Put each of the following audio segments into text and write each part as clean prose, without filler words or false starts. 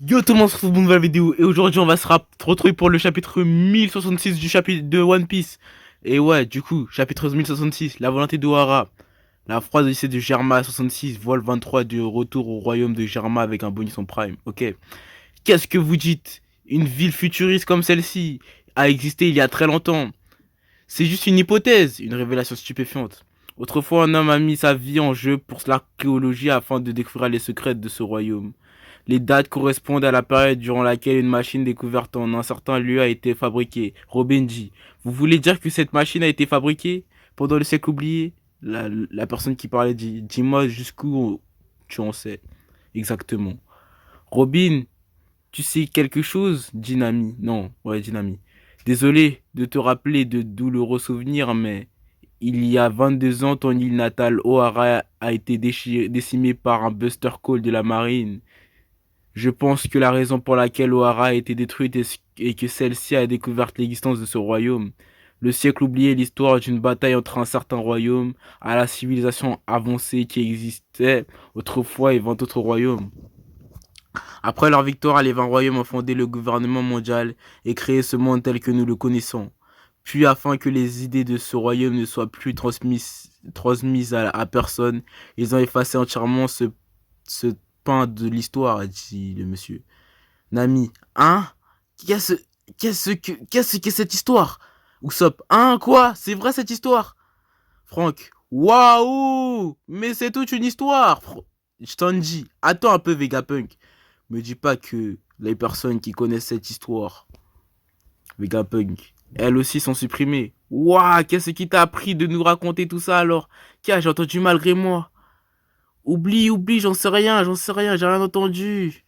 Yo tout le monde se retrouve pour une nouvelle vidéo et aujourd'hui on va se retrouver pour le chapitre 1066 du chapitre de One Piece. Et ouais, du coup, chapitre 1066, la volonté d'Ohara. La froide odyssée de Germa 66, vol 23 du retour au royaume de Germa avec un bonus en prime. Ok. Qu'est-ce que vous dites? Une ville futuriste comme celle-ci a existé il y a très longtemps. C'est juste une hypothèse, une révélation stupéfiante. Autrefois, un homme a mis sa vie en jeu pour l'archéologie afin de découvrir les secrets de ce royaume. Les dates correspondent à la période durant laquelle une machine découverte en un certain lieu a été fabriquée. Robinji, vous voulez dire que cette machine a été fabriquée pendant le siècle oublié? La personne qui parlait dit, dis-moi jusqu'où tu en sais exactement. Robin, tu sais quelque chose? Dit Nami. Non, ouais, dit Nami. Désolé de te rappeler de douloureux souvenirs, mais il y a 22 ans, ton île natale, O'Hara, a été décimée par un Buster Call de la marine. Je pense que la raison pour laquelle O'Hara a été détruite est que celle-ci a découvert l'existence de ce royaume. Le siècle oublié l'histoire d'une bataille entre un certain royaume à la civilisation avancée qui existait autrefois et 20 autres royaumes. Après leur victoire, les 20 royaumes ont fondé le gouvernement mondial et créé ce monde tel que nous le connaissons. Puis afin que les idées de ce royaume ne soient plus transmises à personne, ils ont effacé entièrement ce pain de l'histoire, dit le monsieur. Nami, hein? Qu'est-ce qu'est-ce que cette histoire? Usopp, hein, quoi? C'est vrai cette histoire? Franck, waouh! Mais c'est toute une histoire! Je t'en dis, attends un peu Vegapunk. Me dis pas que les personnes qui connaissent cette histoire, Vegapunk, elles aussi sont supprimées. Waouh, qu'est-ce qui t'a appris de nous raconter tout ça alors? Tiens, j'ai entendu malgré moi. Oublie, j'en sais rien, j'ai rien entendu.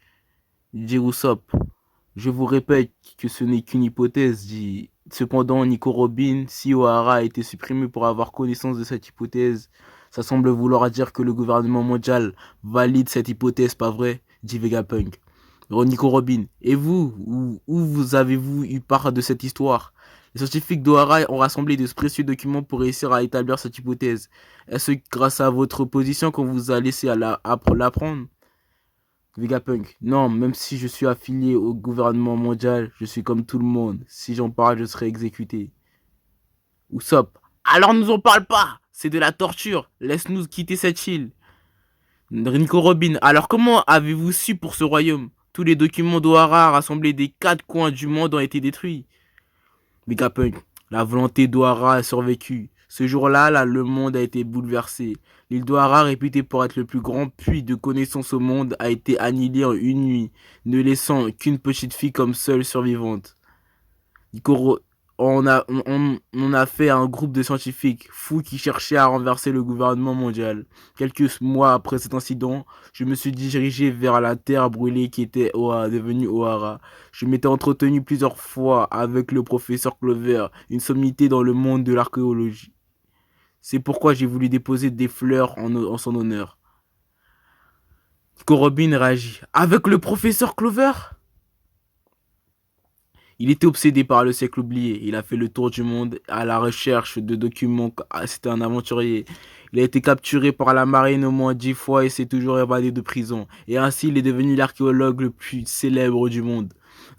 Dit Usopp. Je vous répète que ce n'est qu'une hypothèse, dit. Cependant, Nico Robin, si O'Hara a été supprimé pour avoir connaissance de cette hypothèse, ça semble vouloir dire que le gouvernement mondial valide cette hypothèse, pas vrai? Dit Vegapunk. Nico Robin, et vous, où vous avez-vous eu part de cette histoire? Les scientifiques d'Ohara ont rassemblé de précieux documents pour réussir à établir cette hypothèse. Est-ce grâce à votre position qu'on vous a laissé l'apprendre? Vegapunk, non, même si je suis affilié au gouvernement mondial, je suis comme tout le monde. Si j'en parle, je serai exécuté. Usopp, alors nous en parle pas. C'est de la torture. Laisse-nous quitter cette île. Nico Robin, alors comment avez-vous su pour ce royaume? Tous les documents d'Ohara rassemblés des 4 coins du monde ont été détruits. Vegapunk, la volonté d'Ohara a survécu. Ce jour-là, le monde a été bouleversé. L'île d'Ohara, réputée pour être le plus grand puits de connaissances au monde, a été annihilée en une nuit, ne laissant qu'une petite fille comme seule survivante. Ikoro- on a fait un groupe de scientifiques fous qui cherchaient à renverser le gouvernement mondial. Quelques mois après cet incident, je me suis dirigé vers la terre brûlée qui était devenue O'Hara. Je m'étais entretenu plusieurs fois avec le professeur Clover, une sommité dans le monde de l'archéologie. C'est pourquoi j'ai voulu déposer des fleurs en son honneur. Corobin réagit. Avec le professeur Clover? Il était obsédé par le siècle oublié. Il a fait le tour du monde à la recherche de documents. C'était un aventurier. Il a été capturé par la marine au moins 10 fois et s'est toujours évadé de prison. Et ainsi, il est devenu l'archéologue le plus célèbre du monde.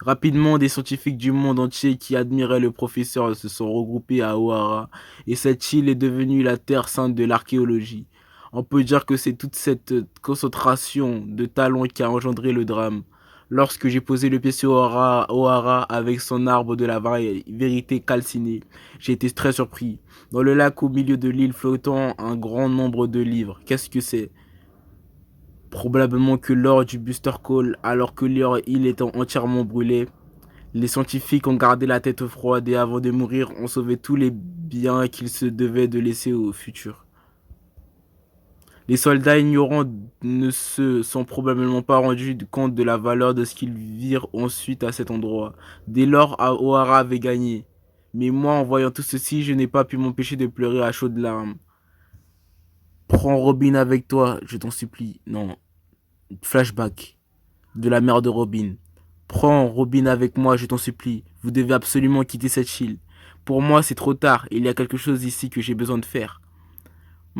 Rapidement, des scientifiques du monde entier qui admiraient le professeur se sont regroupés à O'Hara. Et cette île est devenue la terre sainte de l'archéologie. On peut dire que c'est toute cette concentration de talents qui a engendré le drame. Lorsque j'ai posé le pied sur O'Hara avec son arbre de la vérité calciné, j'ai été très surpris. Dans le lac au milieu de l'île flottant un grand nombre de livres. Qu'est-ce que c'est? Probablement que l'or du Buster Call, alors que leur île est entièrement brûlée. Les scientifiques ont gardé la tête froide et avant de mourir ont sauvé tous les biens qu'ils se devaient de laisser au futur. Les soldats ignorants ne se sont probablement pas rendus compte de la valeur de ce qu'ils virent ensuite à cet endroit. Dès lors, O'Hara avait gagné. Mais moi, en voyant tout ceci, je n'ai pas pu m'empêcher de pleurer à chaudes larmes. Prends Robin avec toi, je t'en supplie. Non, flashback de la mère de Robin. Prends Robin avec moi, je t'en supplie. Vous devez absolument quitter cette île. Pour moi, c'est trop tard. Il y a quelque chose ici que j'ai besoin de faire.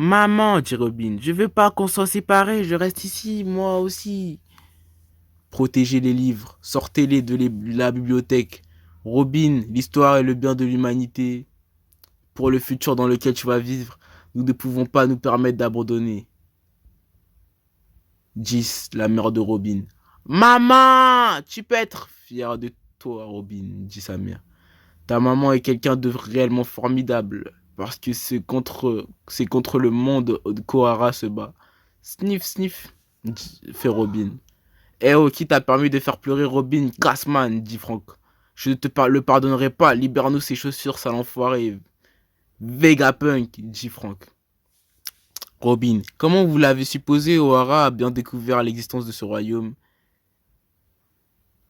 Maman, dit Robin, je veux pas qu'on soit séparés, je reste ici, moi aussi. Protégez les livres, sortez-les de la bibliothèque. Robin, l'histoire et le bien de l'humanité. Pour le futur dans lequel tu vas vivre, nous ne pouvons pas nous permettre d'abandonner. 10. La mère de Robin. Maman, tu peux être fière de toi, Robin, dit sa mère. Ta maman est quelqu'un de réellement formidable, parce que c'est contre le monde que Kohara se bat. Sniff, sniff, fait Robin. Eh oh, qui t'a permis de faire pleurer Robin, Cassman, dit Franck. Je ne le pardonnerai pas, libère-nous ces chaussures, sale enfoiré. Vegapunk, dit Franck. Robin, comment vous l'avez supposé, Ohara a bien découvert l'existence de ce royaume?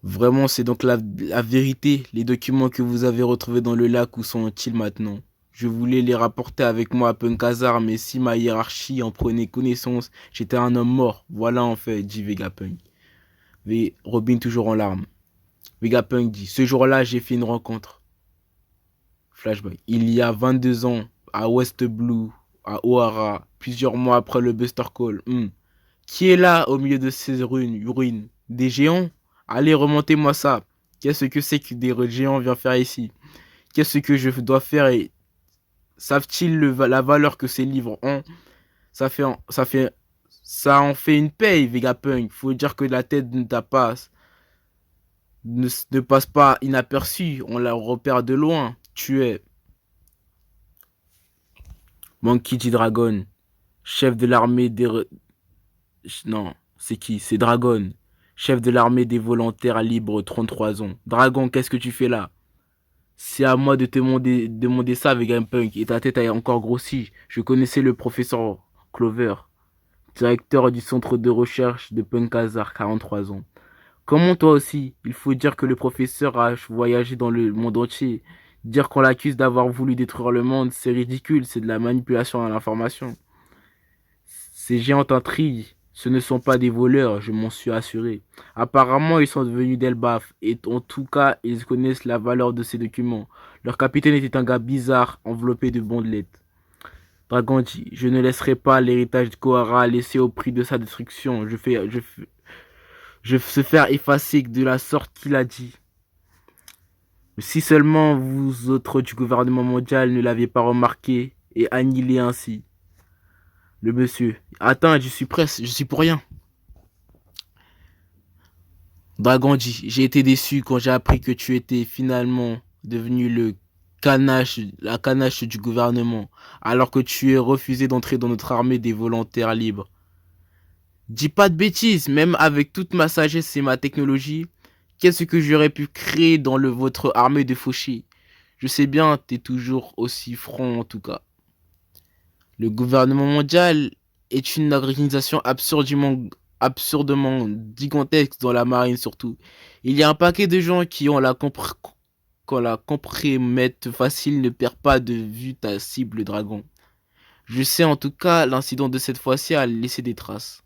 Vraiment, c'est donc la vérité. Les documents que vous avez retrouvés dans le lac, où sont-ils maintenant? Je voulais les rapporter avec moi à Punkazar, mais si ma hiérarchie en prenait connaissance, j'étais un homme mort. Voilà en fait, dit Vegapunk. Robin toujours en larmes. Vegapunk dit, ce jour-là, j'ai fait une rencontre. Flashback. Il y a 22 ans, à West Blue, à Ohara, plusieurs mois après le Buster Call. Qui est là, au milieu de ces ruines? Des géants? Allez, remontez-moi ça. Qu'est-ce que c'est que des géants viennent faire ici? Qu'est-ce que je dois faire et savent-ils la valeur que ces livres ont? Ça en fait une paye, Vegapunk. Faut dire que la tête ne passe pas inaperçue. On la repère de loin. Tu es Monkey D. Dragon, chef de l'armée des... Non, c'est qui? C'est Dragon, chef de l'armée des volontaires libres, 33 ans. Dragon, qu'est-ce que tu fais là? C'est à moi de te demander ça avec un punk et ta tête a encore grossi. Je connaissais le professeur Clover, directeur du centre de recherche de Punkazar, 43 ans. Comment toi aussi? Il faut dire que le professeur a voyagé dans le monde entier. Dire qu'on l'accuse d'avoir voulu détruire le monde, c'est ridicule, c'est de la manipulation à l'information. Ces géantes intrigues, ce ne sont pas des voleurs, je m'en suis assuré. Apparemment, ils sont devenus d'Elbaf, et en tout cas, ils connaissent la valeur de ces documents. Leur capitaine était un gars bizarre, enveloppé de bandelettes. Dragon dit, je ne laisserai pas l'héritage de Kohara laissé au prix de sa destruction. Je se faire effacer de la sorte qu'il a dit. Si seulement vous autres du gouvernement mondial ne l'aviez pas remarqué et annihilé ainsi. Le monsieur. Attends, je suis presse, je suis pour rien. Dragon dit, j'ai été déçu quand j'ai appris que tu étais finalement devenu la canache du gouvernement, alors que tu es refusé d'entrer dans notre armée des volontaires libres. Dis pas de bêtises, même avec toute ma sagesse et ma technologie, qu'est-ce que j'aurais pu créer dans votre armée de fauchés? Je sais bien, t'es toujours aussi franc en tout cas. Le gouvernement mondial est une organisation absurdement gigantesque dans la marine surtout. Il y a un paquet de gens qui ont quand la compromettent facile ne perd pas de vue ta cible dragon. Je sais en tout cas, l'incident de cette fois-ci a laissé des traces.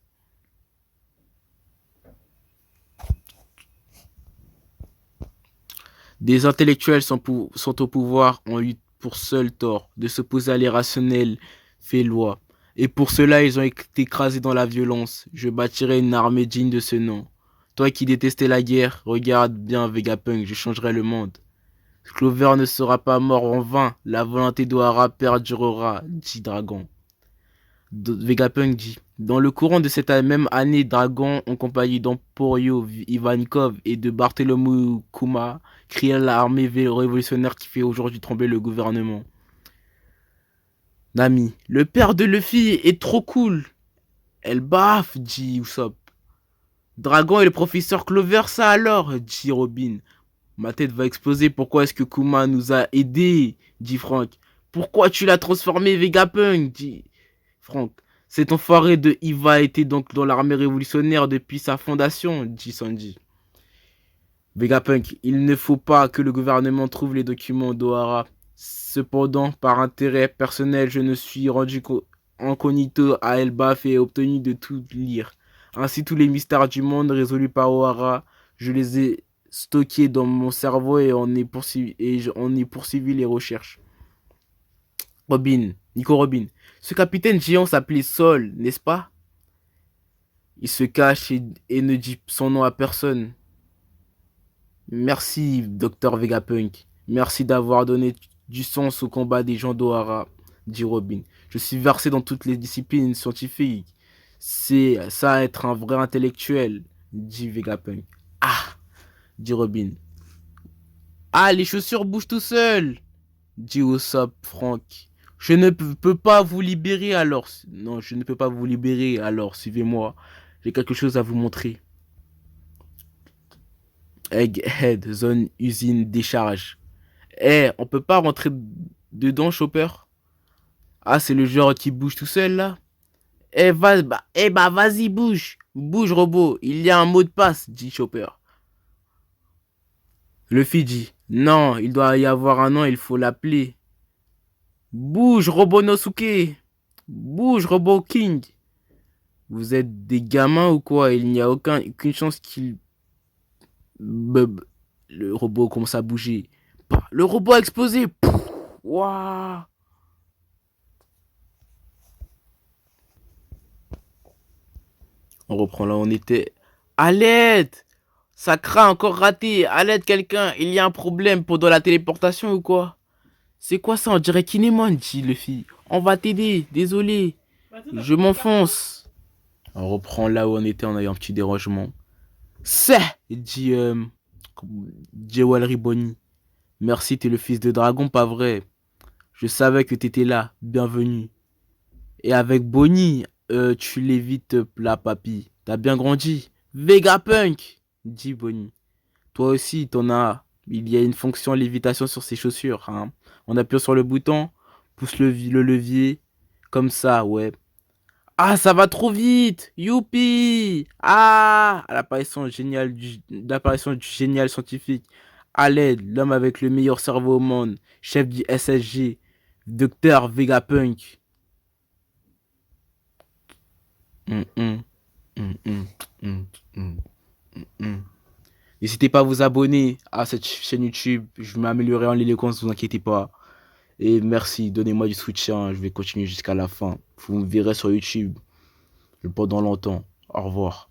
Des intellectuels sont au pouvoir ont eu pour seul tort de s'opposer à l'irrationnel fait loi. Et pour cela, ils ont été écrasés dans la violence. Je bâtirai une armée digne de ce nom. Toi qui détestais la guerre, regarde bien Vegapunk, je changerai le monde. Clover ne sera pas mort en vain, la volonté d'Ohara perdurera, dit Dragon. Vegapunk dit. Dans le courant de cette même année, Dragon, en compagnie d'Emporio Ivankov et de Bartholomew Kuma, créa l'armée révolutionnaire qui fait aujourd'hui trembler le gouvernement. Nami, le père de Luffy est trop cool. Elle baffe, dit Usopp. Dragon et le professeur Clover, ça alors, dit Robin. Ma tête va exploser, pourquoi est-ce que Kuma nous a aidés, dit Frank. Pourquoi tu l'as transformé, Vegapunk, dit Frank. Cet enfoiré de Iva était donc dans l'armée révolutionnaire depuis sa fondation, dit Sanji. Vegapunk, il ne faut pas que le gouvernement trouve les documents d'Ohara. Cependant, par intérêt personnel, je me suis rendu incognito à Elbaf et obtenu de tout lire. Ainsi, tous les mystères du monde résolus par Ohara, je les ai stockés dans mon cerveau et on est poursuivi les recherches. Nico Robin. Ce capitaine géant s'appelait Sol, n'est-ce pas? Il se cache et ne dit son nom à personne. Merci, Docteur Vegapunk. Merci d'avoir donné du sens au combat des gens d'Ohara, dit Robin. Je suis versé dans toutes les disciplines scientifiques. C'est ça être un vrai intellectuel, dit Vegapunk. Ah, dit Robin. Ah, les chaussures bougent tout seuls, dit Usopp Frank. Je ne peux pas vous libérer alors. Non, je ne peux pas vous libérer alors. Suivez-moi. J'ai quelque chose à vous montrer. Egghead, zone usine décharge. Eh, on peut pas rentrer dedans, Chopper? Ah, c'est le genre qui bouge tout seul là? Eh bah, vas-y, bouge. Bouge, robot. Il y a un mot de passe, dit Chopper. Luffy dit, non, il doit y avoir un nom, il faut l'appeler. Bouge, robot Nosuke. Bouge, robot King. Vous êtes des gamins ou quoi? Il n'y a aucune chance qu'il... Le robot commence à bouger. Le robot a explosé. Waouh. On reprend là où on était. À l'aide! Sakra encore raté. À l'aide, quelqu'un. Il y a un problème pendant la téléportation ou quoi? C'est quoi ça? On dirait Kinemon, dit Luffy. On va t'aider. Désolé. Je m'enfonce. On reprend là où on était en ayant un petit dérangement. C'est, dit Jewel Bonnie. Merci, t'es le fils de dragon, pas vrai? Je savais que t'étais là. Bienvenue. Et avec Bonnie, tu l'évites là, papy. T'as bien grandi. Vegapunk, dit Bonnie. Toi aussi, t'en as. Il y a une fonction lévitation sur ses chaussures. Hein. On appuie sur le bouton, pousse le levier. Comme ça, ouais. Ah, ça va trop vite! Youpi! Ah! L'apparition du génial scientifique. À l'aide, l'homme avec le meilleur cerveau au monde. Chef du SSG. Docteur Vegapunk. Hum, hum, hum, hum, hum, hum, hum. N'hésitez pas à vous abonner à cette chaîne YouTube. Je vais m'améliorer en l'éloquence, ne vous inquiétez pas. Et merci, donnez-moi du soutien. Je vais continuer jusqu'à la fin. Vous me verrez sur YouTube pendant longtemps. Au revoir.